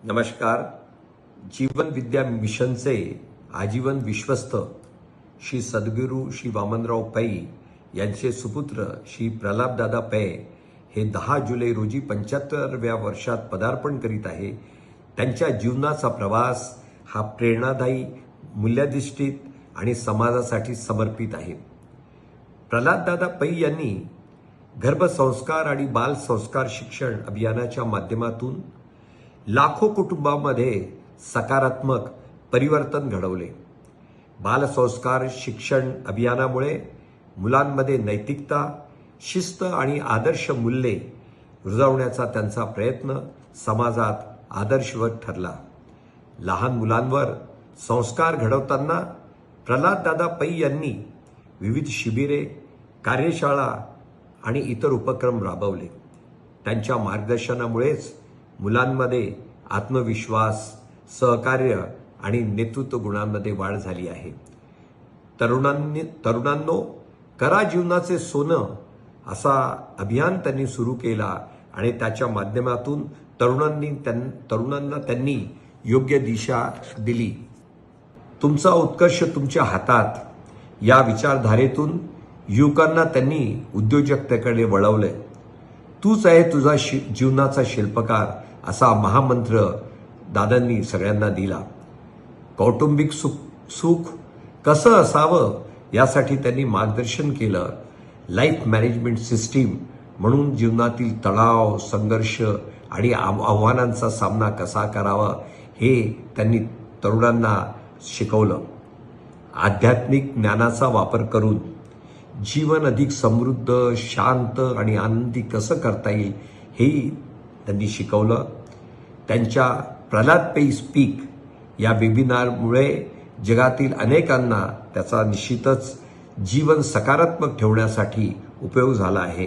नमस्कार. जीवन विद्या मिशनचे आजीवन विश्वस्त श्री सद्गुरू श्री वामनराव पै यांचे सुपुत्र श्री प्रल्हाददादा पै हे 10 जुलै रोजी 75व्या वर्षात पदार्पण करीत आहे. त्यांच्या जीवनाचा प्रवास हा प्रेरणादायी, मूल्याधिष्ठित आणि समाजासाठी समर्पित आहे. प्रल्हाददादा पै यांनी गर्भसंस्कार आणि बाल संस्कार शिक्षण अभियानाच्या माध्यमातून लाखो कुटुंबांमध्ये सकारात्मक परिवर्तन घडवले. बालसंस्कार शिक्षण अभियानामुळे मुलांमध्ये नैतिकता, शिस्त आणि आदर्श मूल्ये रुजवण्याचा त्यांचा प्रयत्न समाजात आदर्शवत ठरला. लहान मुलांवर संस्कार घडवताना प्रल्हाददादा पै यांनी विविध शिबिरे, कार्यशाळा आणि इतर उपक्रम राबवले. त्यांच्या मार्गदर्शनामुळेच मुलांमध्ये आत्मविश्वास, सहकार्य आणि नेतृत्व गुणांमध्ये वाढ झाली आहे. तरुणांनो, करा जीवनाचे सोनं असा अभियान त्यांनी सुरू केला आणि त्याच्या माध्यमातून तरुणांना त्यांनी योग्य दिशा दिली. तुमचा उत्कर्ष तुमच्या हातात या विचारधारेतून युवकांना त्यांनी उद्योजकतेकडे वळवले. तूच आहे तुझा जीवनाचा शिल्पकार असा महामंत्र दादांनी सगळ्यांना दिला. कौटुंबिक सुख कसं असावं यासाठी त्यांनी मार्गदर्शन केलं. लाईफ मॅनेजमेंट सिस्टीम म्हणून जीवनातील तणाव, संघर्ष आणि आव्हानांचा सामना कसा करावा हे त्यांनी तरुणांना शिकवलं. आध्यात्मिक ज्ञानाचा वापर करून जीवन अधिक समृद्ध, शांत आणि आनंदी कसं करता येईल हेही त्यांनी शिकवलं. त्यांच्या प्रल्हाद पै स्पीक या वेबिनारमुळे जगातील अनेकांना त्याचा निश्चितच जीवन सकारात्मक ठेवण्यासाठी उपयोग झाला आहे.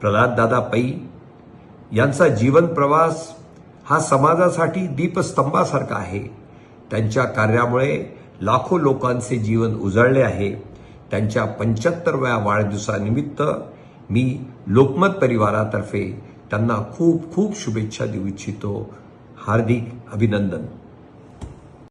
प्रल्हाददादा पै यांचा जीवन प्रवास हा समाजासाठी दीपस्तंभासारखा आहे. त्यांच्या कार्यामुळे लाखो लोकांचे जीवन उजळले आहे. त्यांच्या 75व्या वाढदिवसानिमित्त मी लोकमत परिवारातर्फे त्यांना खूप खूप शुभेच्छा देऊ इच्छितो. हार्दिक अभिनंदन.